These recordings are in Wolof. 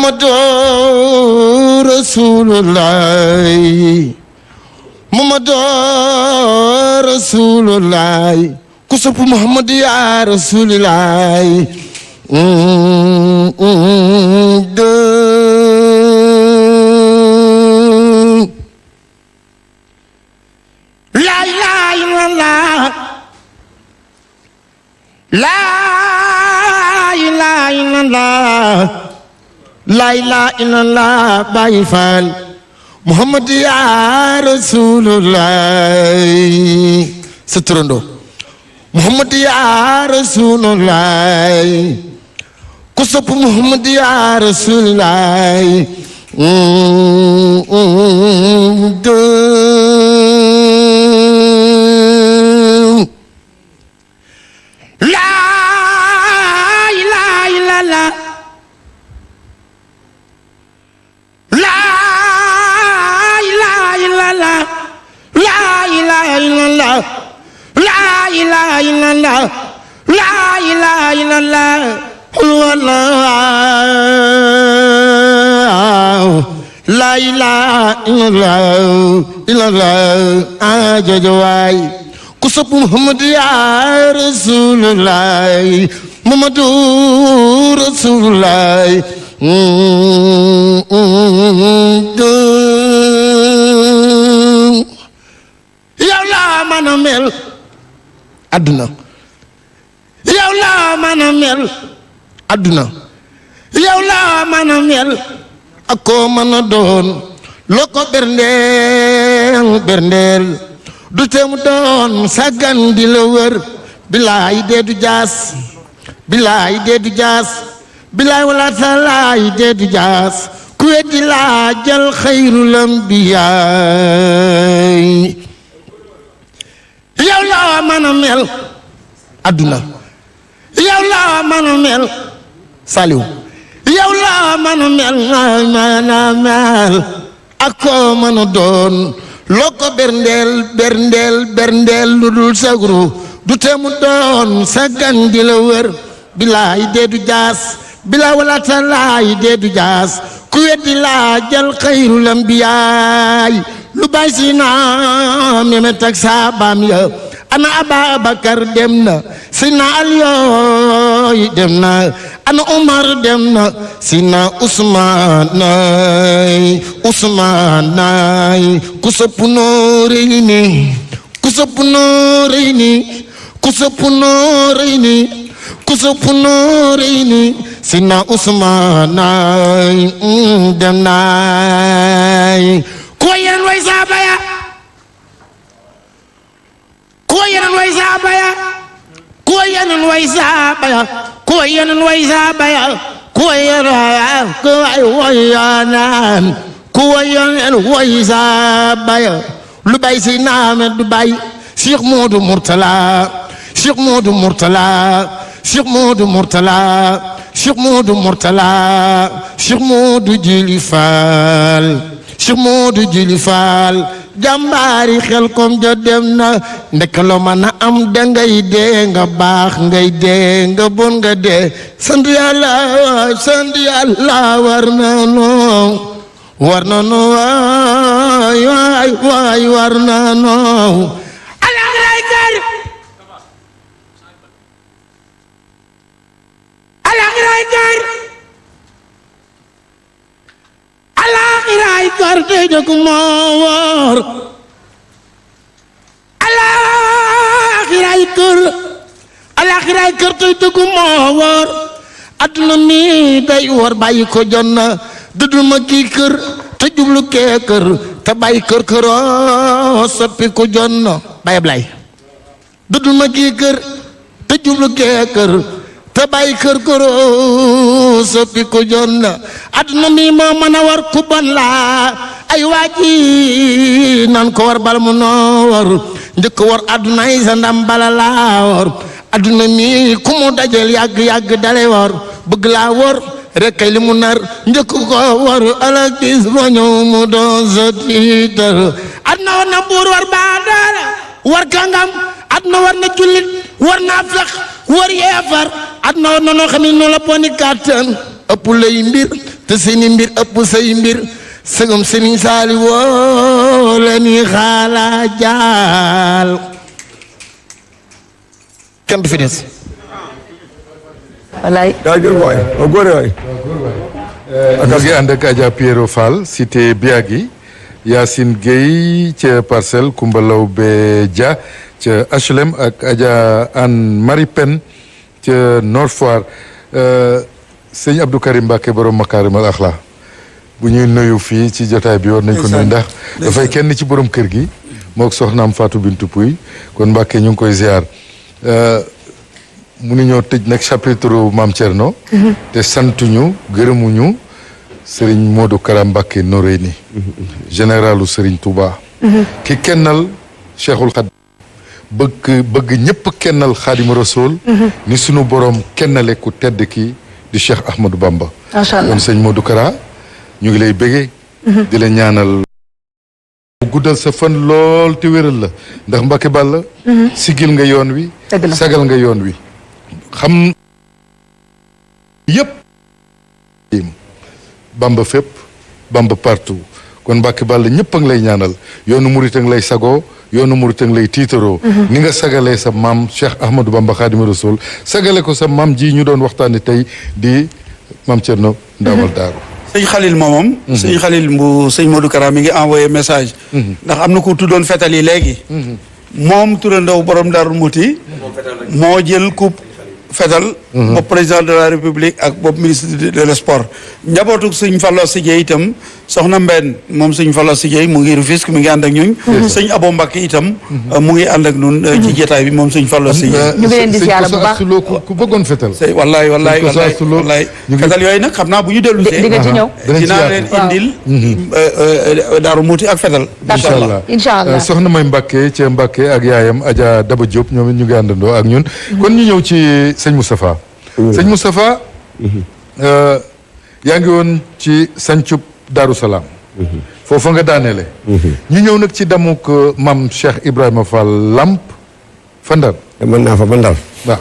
Muhammadu Rasulullah Muhammadu Rasulullah ku sopp Muhammad ya Rasulullah la ilaha illallah la ilaha illallah la ilaha illallah Baay Faal Muhammad ya Rasulullah sa turando Muhammad ya Rasulullah ku sopp Muhammad ya Rasulullah la ilaha illallah la ilaha illallah la ilaha illallah la ilaha illallah la ilaha illallah la ilaha illallah ajajaway ku sopp Muhammad ya Rasulullah Muhammadu Rasulullah yow la mën a mel adduna yow la mën a mel adduna yow la mën a mel ak koo mën a doon loo ko berndeel du teemu doon saggan di la wër bilaay dee du jaas bilaay dee du jaas bilaay wala talaay dee du jaas ku weddi laa jël xayrul anbiyaay yow la mën a mel adduna yow la mën a mel Saliou yow la mën a mel ak koo mën a doon loo ko berndeel lu dul sagru du teemu doon saggan di la wër bilaay dee du jaas bilaay wala talaay dee du jaas ku weddi laa jël xayrul anbiyaay lu bay si na Memet ak saabaam ya ana Ababakar dem na Sina Aliyooy dem na ana Umar dem na Sina Usmaan ku sopp Nooreeyni ku sopp Nooreeyni ku sopp Nooreeyni ku sopp Nooreeyni Sina Usmaan dem na ko yeneen way saaba ya ko yeneen way saaba ya ko yeneen way saaba ya ko yeneen way saaba ya ko yeneen way saaba ya lu bay si naamet du bay Cheikh Modou Mourtala Cheikh Modou Mourtala Cheikh Modou Mourtala Cheikh Modou Mourtala Cheikh Modou Djili Fall Cheikh Modou Djili Fall jàmbaari xel kom ja dem na ndek loo mën a am dangay dee nga baax ngay dee nga bon nga dee sant yàlla war na noo war na noo waay war na noo alaxiray kër alaxiray kër alaxiray kër tey jëkk moo wóor alaxiray kër tey jëkk moo wóor adduna mi day wóor bàyyi ko jot na dëddul ma kii kër te jublu kee kër te bàyyi kër këroo soppi ko jot na Baye Ablaye dëddul ma kii kër te jublu kee kër te bàyyi kër këroo soppi ko jot na adduna mi moo mën a war ku bon laa ay waaji nan ko war bala mu noo war njëkk war adduna yi sa ndam bala laa war adduna mi ku mu dajel yàgg dale war bëgg laa war rek kay li mu nar njëkk ko war ala gis ba ñëw mu doon sa tiitar adduna war na buur war baadaala war kàngam adduna war na jullit war naa fex war yeefar adduna war na noo xam ne noonu la boni kàttan ëpp lay mbir te seeni mbir ëpp say mbir sëgam Sëriñ Saali woo la ni xaala jaal kenn du fi des. wallaay. jaajëf waay o góore waay. ñu ngi ànd ak Adja Piero Fall cité Biagui Yacine Gueye ca Parcelles Koumba Lawbe Dia ca HLM ak Adja Anne Marie Pen ca Nord Foire sëñ Abdou Karim Mbacké borom Makarimal Akhla bu ñuy nuyu fii ci jotaay bi war nañ ko nuyu ndax dafay kenn ci borom kër gi mook soxnaam Fatou Bintou Pouy kon Mbacké ñu ngi koy ziar mu ni ñoo tëj nag chapitre Mame Thierno te santuñu gërëmuñu Serigne Modou Kara Mbacké Noreyni généralu Serigne Touba ki kennal Cheikhul Khadim bëgg ñëpp kennal Khadim Rasoul ni sunu borom kennale ku tedd ki di Cheikh Ahmadou Bamba kon sëñ Modou Kara ñu ngi lay béggee di la ñaanal guddal sa fan lool te wéral la ndax Mbacké Balla sigil nga yoon wi sagal nga yoon wi xam yëpp Bamba fépp Bamba partout kon Mbacké Balla ñëpp a ngi lay ñaanal yoonu murit a ngi lay sagoo yoonu murit a ngi lay tiitaroo ni nga sagalee sa maam Cheikh Ahmadou Bamba Khadimou Rassoul sagale ko sa maam ji ñu doon waxtaane tey di Mame Thierno Ndamal Daaru sëñ Khalil moomam sëñ Khalil bu sëñ Modou Kara mi ngi envoyé message ndax am na ko tuddoon fetal yi léegi moom turandaw borom Daaru Muti moo jël coupe fetal bopp président de la république ak bopp ministre de sport njabootu sëñ Fallou Sidiye itam soxna Mbène moom sëñ Fallou Sidiye mu ngi Rufisque mi ngi ànd ak ñun sëñ Abo Mbacké itam mu ngi ànd ak ñun ci jotaay bi moom sëñ Fallou Sidiye ñu ngi leen di ziar bu baax ku bëggoon fetal wallaay fetal yooyu nag xam naa bu ñu dellu see di nga ci ñëw dinaa leen indil Daaru Muti ak fetal incha allah soxna May Mbacké ca Mbacké ak yaayam Adja Daba Diop ñoom it ñu ngi àndandoo ak ñun kon ñu ñëw ci sëñ Moustapha sëñ Moustapha yaa ngi woon ci sancub Daaru Salaam foofa nga daaneele ñu ñëw nag ci damuk mam Cheikh Ibrahima Fall Lamp fa Ndar mën naa fa ba Ndar waaw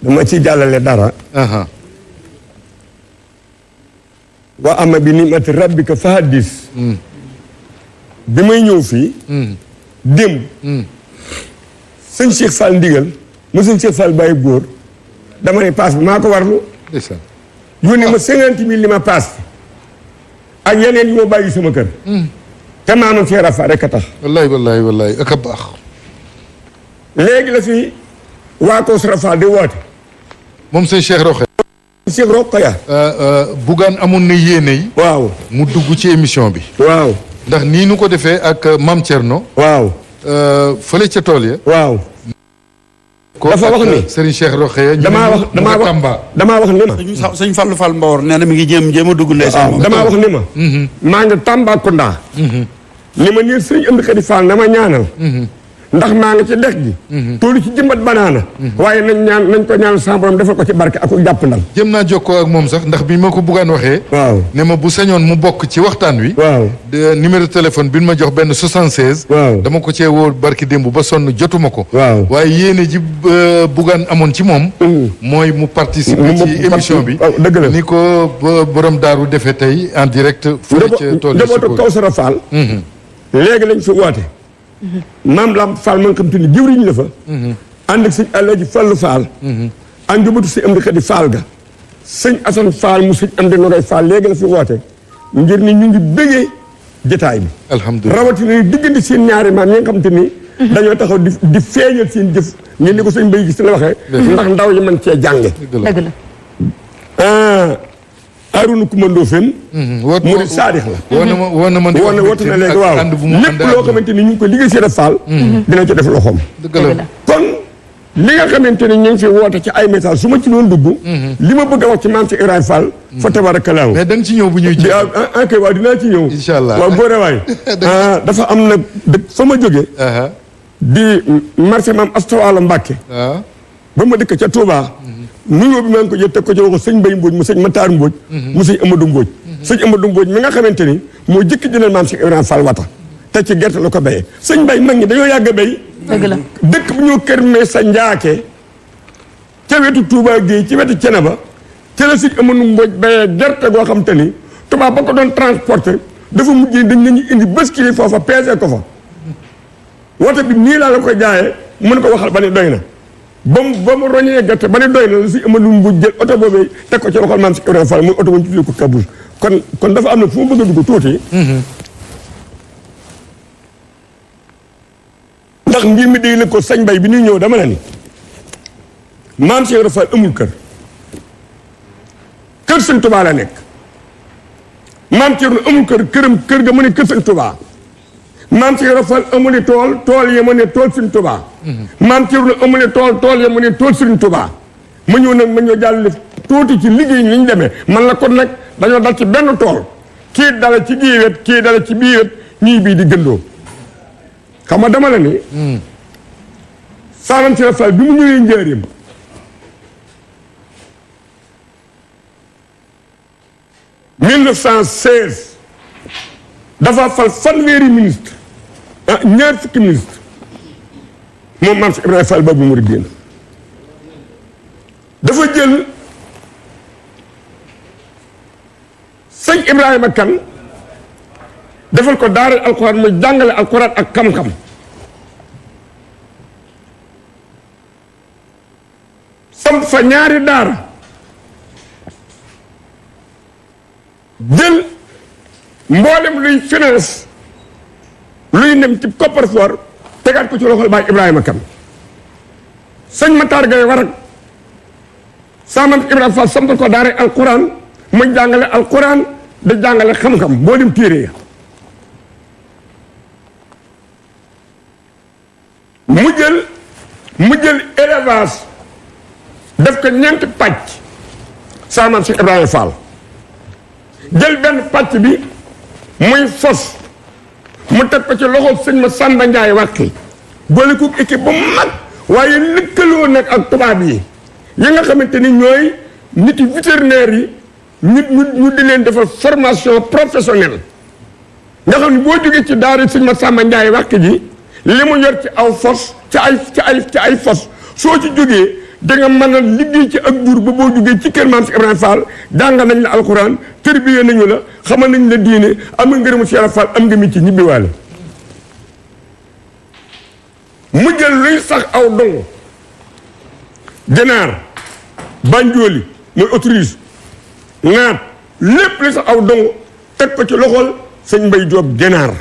dama ci jàllale dara wa ama bi nimati rabbika fa haddis bi may ñëw fii démb sëñ Cheikh Fall ndigal mu sëñ Cheikh Fall bàyyi góor dama ne paas bi maa ko warlu yónnee ma 50 000 li ma paas ak yeneen yi ma bàyyi sama kër te maamam Cheikh Rafa rek a tax wallaay ak a baax léegi la fi waa Koos Rafa di woote moom sëñ Cheikh Roxe Cheikh Rokhaya Bougane amoon na yéene yi waaw mu dugg ci émission bi waaw ndax nii nu ko defee ak Mame Thierno waaw fële ca tool ya waaw dafa wax ni Serigne Cheikh Rokhaya damaa wax ni ma sëñ Fallou Fall Mbawor nee na mi ngi jéem a dugg ndeysaan damaa wax ni ma maa ngi Tambacounda ni ma nii sëñ Amdi Khady Fall na ma ñaanal ndax maa ngi ci dex gi toolu ci jëmbat banaana waaye nañ ko ñaan sa borom defal ko ci barke ak jàpp ndal jëm naa jokkoo ak moom sax ndax bi ma ko buggaan waxee waaw ne ma bu sañoon mu bokk ci waxtaan wi waaw numéro téléphone bi ma jox benn 76 waaw dama ko cee woo barki démb ba sonn jotuma ko waaw waaye yéene ji buggaan amoon ci moom mooy mu participer ci émission bi dëgg la ni ko borom daaru defee tey en direct fële ca tool njabootu Kawsara Fall léegi lañ fi woote maam Lamp Fall ma nga xam te ni jëwriñ la fa ànd ak sëñ Alaaji Fallu Fall ak njabootu sëñ Amdi Khady Fall ga sëñ Assane Fall mu sëñ Amdi Nogoy Fall léegi la fi woote ngir ni ñu ngi bëggee jotaay bi alhamdulilah rawatina ni diggante seen ñaari maam ñi nga xam te ni dañoo taxaw di feeñal seen jëf ngeen ni ko sëñ Bay gis la waxee ndax ndaw yi mën cee jànge dëgg la Arouna Coumba Ndoffène mu di saadix la woo na ma woote na léegi waaw lépp loo xamante ni ñu ngi ko liggéey seen Fall dina ci def loxoom dëgg la kon li nga xamante ni ñu ngi fi woote ci ay message su ma ci doon dugg li ma bëgg a wax ci maam ci Ibrahima Fall fa tabarakallaahu mais da nga ci ñëw bu ñuy ok waaw dinaa ci ñëw incha allah waaw góore waay dafa am nag dëkk fa ma jógee di marché maam Astawaala Mbàkke ba ma dëkk ca Touba nuyoo bi maa ngi ko jël teg ko ci waxu sëñ Bay Mbóoj mu sëñ Matar Mbóoj mu sëñ Amadou Mbóoj sëñ Amadou Mbóoj mi nga xamante ni moo jëkk jëndal maam Cheikh Ibrahima Fall wata te ci gerte la ko béyee sëñ Bay mag ñi dañoo yàgg a béy dëgg la dëkk bu ñoo kër mee sa njaake ca wetu Touba Gueye ci wetu Cenaba ci la sëñ Amadou Mbodj bayee gerte goo xam te ni tubaab ba ko doon transporter dafa mujjee dañ nañu indi bascule foofa peese ko fa woto bi nii laa la koy jaayee mën ko waxal ba ne doy na ba mu roñee gerte ba ne doy na la sëñ Amadou Mbodj jël oto boobee teg ko ci loxol maam si Ibrahima Fall muy oto bu ñu tuddee ko Kabouche kon dafa am na fu mu bëgg a dugg tuuti ndax mbir mi day la ko sañ bay bi ñuy ñëw dama la ni maam Cheikh Ibra Fall amul kër sëñ Touba la nekk maam Thierno amul kër ga mu ne kër sëñ Touba maam Cheikh Ibra Fall amul tool ya mu ne tool sëñ Touba maam Thierno amul tool ya mu ne tool sëñ Touba ma ñëw nag ma ñëw jàll tuuti ci liggéey ni ñu demee man la kon nag dañoo dal ci benn tool kii dala ci bii wet kii dala ci bii wet ñii bii di gëndoo xam nga dama la ni Maam Cheikh Ibra Fall bi mu ñëwee Njaaréem 1916 dafa fal fanweeri ministre ñaar fukki ministre moom Maam Cheikh Ibrahima Fall Babou Mourideen dafa jël sëñ Ibrahima Kane defal ko daara alxuraan muy jàngale alxuraan ak xam-xam samp fa ñaari daara jël mboolem luy finance luy nem ci coffre-fort tegaat ko ci loxol baay Ibrahima Kane sëñ Matar Gaye war ak Maam Ibrahima Fall sampal ko daara alquran muy jàngale alquran da jàngale xam-xam mboolem téere ya mu jël élevage def ko ñeenti pàcc Maam Cheikh Ibrahima Fall jël benn pàcc bi muy fos mu teg ko ci loxo sëñ ma Samba Ndiaye wàqi boole ko équipe bu mag waaye lëkkaloo nag ak tubaab yi nga xamante ni ñooy nit yi vétérinaire yi ñu di leen defal formation professionnelle nga xam ne boo jógee ci daara sëñ ma Samba Ndiaye wàqi ji li mu yor ci aw fos ci ay fos soo ci jógee da nga mën a liggéey ci ak jur ba boo jógee ci kër Maam Cheikh Ibrahima Fall jàngal nañ la alxuraan tërbiyee nañu la xamal nañ la diine am nga ngërëmu Cheikh Fall am nga mi ci ñibbiwaale mu jël luy sax aw dong ganaar banjooli mooy autorise naat lépp luy sax aw dong teg ko ci loxol sëñ Mbay Joob ganaar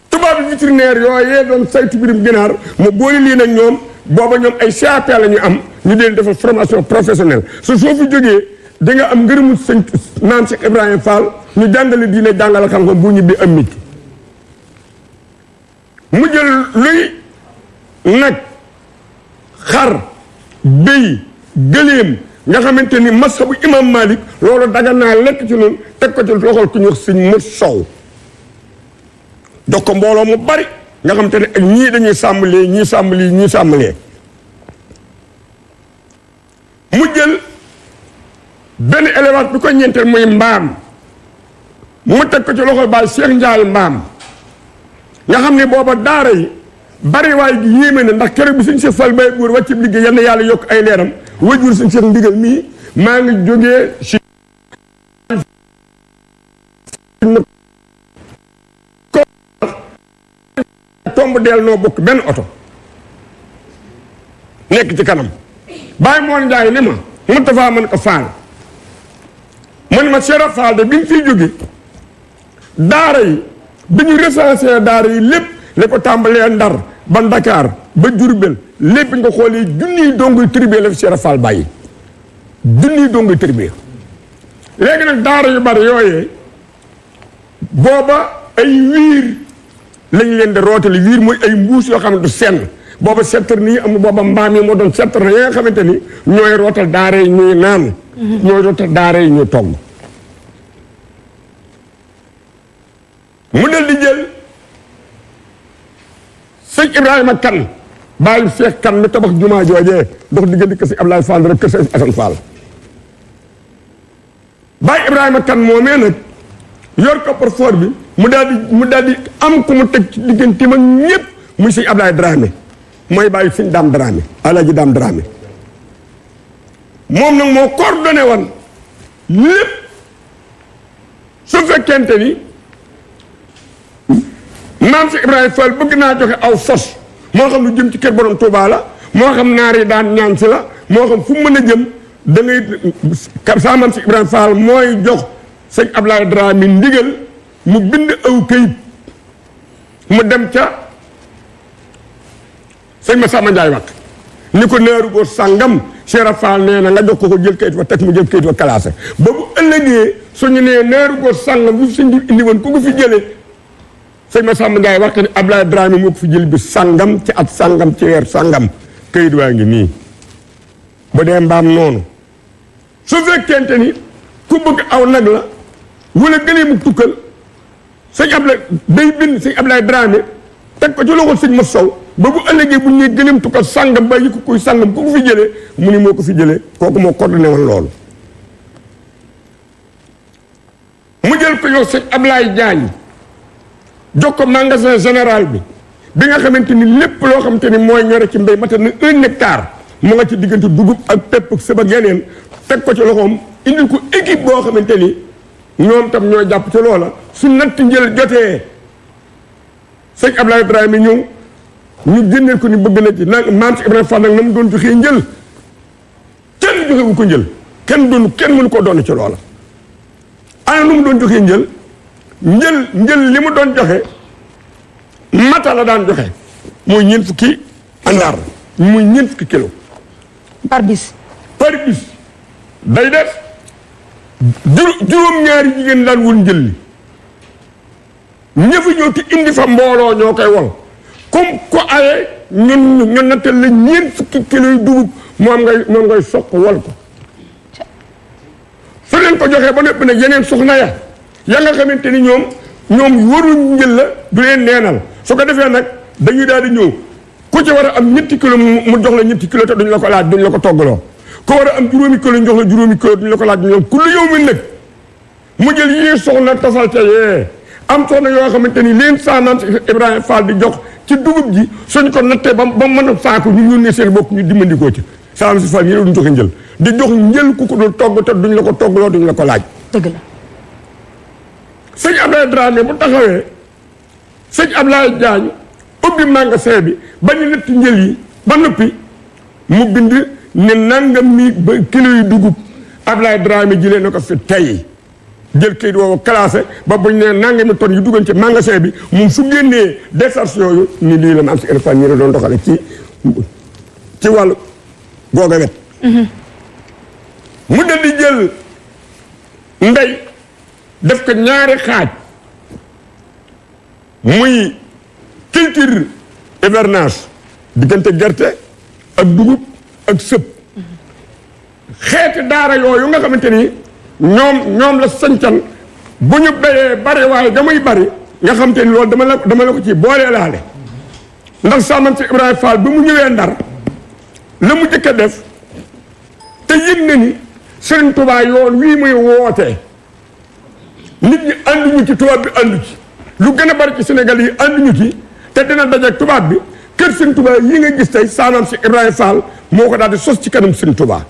tubaab bi vétérinaire yooyee doon saytu birim ginaar mu boole lii nag ñoom booba ñoom ay CAP la ñu am ñu leen defal formation professionnelle soo fi jógee da nga am ngërëmu sëñ Maam Cheikh Ibrahima Fall ñu jàngale diine jàngale xam-xam bu ñibbi am métier mu jël luy nag xar béy gëléem nga xamante ni masabu imam Malik loolu daga naa lekk ci noonu teg ko ci loxol ku ñu wax sëñ Mor Sow jox ko mbooloo mu bari nga xam te ne ak ñii dañuy sàmmalee ñii sàmmalee ñii sàmmalee mu jël benn élevage bi ko ñeenteel muy mbaam mu teg ko ci loxol baay Cheikh Ndiaye mbaam nga xam ne booba daara yi bari waay gi yéeme na ndax keroog bi suñ Cheikh Fall Baye Góor wàcc liggéey yal na yàlla yokk ay leeram wajur suñ Cheikh ndigal mii maa ngi jógee si tomb deel noo bokk benn oto nekk ci kanam Baye Moon Njaay ni ma Moustapha mën ko faal man ma Cheikh Fall de bi ñu fiy jóge daara yi bi ñu recensé daara yi lépp li ko tàmbalee Ndar ba Dakar ba Jurbel lépp nga xoolee junniy donguy tribé la fi Cheikh Fall bàyyi junniy donguy tribé léegi nag daara yu bari yooyee booba ay wiir lañ leen di rootali wiir mooy ay mbuus yoo xam ne du senn booba settar nii am booba mbaam yi moo doon settar na yi nga xamante ni ñooy rootal daara yi ñuy naan ñooy rootal daara yi ñuy togg mu del di jël sëñ Ibrahima Kane bàyyi Seex Kane mi tabax jumaa joojee dox diggante kër si Ablaye Fall rek kër si Assane Fall bàyyi Ibrahima Kane moomee nag yor coffre-fort bi mu daal di am ku mu teg ci digganteem ak ñëpp muy sëñ Ablaye Dramé mooy bàyyi sëñ Daam Dramé Alaaji Daam Dramé moom nag moo coordonné woon lépp su fekkente ni maam si Ibrahima Fall bëgg naa joxe aw sos moo xam lu jëm ci kër borom Touba la moo xam naar yi daan ñaan si la moo xam fu mu mën a jëm da ngay sa maam si Ibrahima Fall mooy jox sëñ Ablaye Dramé ndigal mu bind aw këyit mu dem ca sëñ Massamba Ndiaye wax ni ko naaru góor sàngam Cheikh Fall nee na nga jox ko jël kayit wa teg mu jël kayit wa classé ba bu ëllëgee suñu nee naaru góor sàngam bu sëñ bi indi woon ku ko fi jëlee sëñ Massamba Ndiaye wax ni Ablaye Dramé moo ko fi jël bi sàngam ci at sàngam ci weer sàngam kayit waa ngi nii bu dee mbaam noonu su fekkente ni ku bëgg aw nag la wala gëlee mu tukkal sëñ Ablaye day bind sëñ Ablaye Dramé teg ko ci loxo sëñ ma sow ba bu ëllëgee bu ñu nee gëleem tukkal sàngam ba yi ko kuy sàngam ku ko fi jëlee mu ni moo ko fi jëlee kooku moo coordonné woon loolu mu jël ko yow sëñ Ablaye Diagne jox ko magasin général bi nga xamante ni lépp loo xamante ni mooy ñore ci mbéy matal na 1 hectare mu nga ci diggante dugub ak pepp ak sëb ak yeneen teg ko ci loxoom indil ko équipe boo xamante ni ñoom tam ñoo jàpp ci loola su natt njël jotee sëñ Ablaye Dramé ñëw ñu génneel ko ni bëgg na ci nag maam si Ibrahima Fall nag na mu doon joxee njël kenn joxewu ko njël kenn mënu koo doon ci loola ana nu mu doon joxee njël li mu doon joxe mata la daan joxe mooy 4 fukki àndaar muy 4 fukki kilo par bis day def juróom-ñaari jigéen daan wul njël li ñëfi ñëw te indi fa mbooloo ñoo koy wol comme ko aye ñu nattal la 4 fukki kilo yu dugub moom ngay soq wol ko su leen ko joxee ba noppi nag yeneen soxna ya nga xamante ni ñoom waruñ njël la du leen neenal su ko defee nag dañuy daal di ñëw ku ci war a am 7 kilo mu jox la 7 kilo te duñ la ko laaj duñ la ko toggaloo ku war a am 5 kilo ñu jox la 5 kilo duñ la ko laaj duñ la ku lu yow mi nag mu jël yii soxna tafal ca yee am soxna yoo xamante ni leen saanaan Ibrahima Fall di jox ci dugub ji suñ ko nattee ba mën a saako ñu yónnee seen bopp ñu dimbandikoo ci saanaan si Fall ñu duñ joxe njël di jox njël ku ko dul togg te duñ la ko toggaloo duñ la ko laaj. dëgg la. sëñ Ablaye Dramé bu taxawee sëñ Ablaye Diagne ubbi magasin bi ba ñu natt njël yi ba noppi mu bind ne nangam mi ba kilo yu dugub Ablaye Dramé jëlee na ko fi tey jël kayit woowu classé ba buñ ne nangami tonnes yu duggoon ci magasin bi moom su génnee décharge yooyu ni lii la ma am si élefant ñi la doon doxale ci wàllu googa wet mu dal di jël ndey def ko ñaari xaaj muy culture hivernage diggante gerte ak dugub ak sëb xeeti daara yooyu nga xamante ni ñoom la sancan bu ñu béyee bari waaye damay bari nga xamante ni loolu dama la ko ci boolee laale ndax sàmmam si Ibrahima Fall bi mu ñëwee Ndar la mu jëkk a def te yëg na ni Sëriñ Tuubaa yoon wii muy wootee nit ñi ànduñu ci tubaab bi àndu ci lu gën a bari ci Sénégal yi ànduñu ci te dina dajeeg tubaab bi kër Sëriñ Tuubaa yi nga gis tey saanam si Ibrahima Fall moo ko daal di sos ci kanam Sëriñ Tuubaa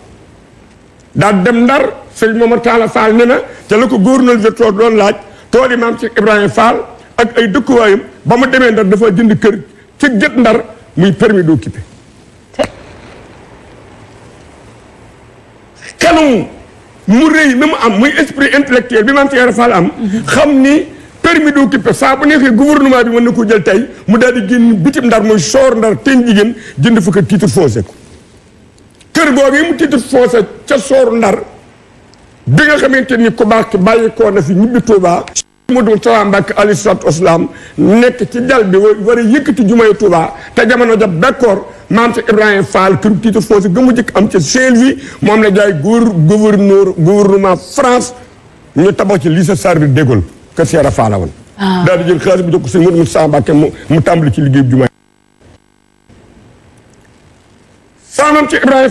daal dem Ndar sëñ Momar Talla Fall ne na te la ko gouverneur Victor doon laaj tool yi maam si Ibrahima Fall ak ay dëkkuwaayam ba mu demee Ndar dafa jënd kër ci Guet Ndar muy permis d'occuper kanam mu rëy mi mu am muy esprit intellectuel bi maam si Ibrahima Fall am xam ni permis d'occuper saa bu neexee gouvernement bi mën na ko jël tey mu daal di génn bitim Ndar muy soor Ndar teen jigéen jënd fa ko titre foncier ko kër googu mu titre foncier ca sooru Ndar bi nga xamante ni ku baax ki bàyyi koo na fi ñibbi Touba Modou Tawa Mbacke alayhi salaatu wasalaam nekk ci dal bi war a yëkkati jumay Touba te jamono ja bekkoor maam si Ibrahima Fall kër titre foncier ga mu jëkk am ca Saint-Louis moom la jaay gouvernement France ñu tabax ci lycée Charles de Gaulle kër Cheikh Fall la woon daal di jël xaalis bi jox ko sëñ Modou Tawa Mbacke mu tàmbali ci liggéey jumay maam si Ibrahima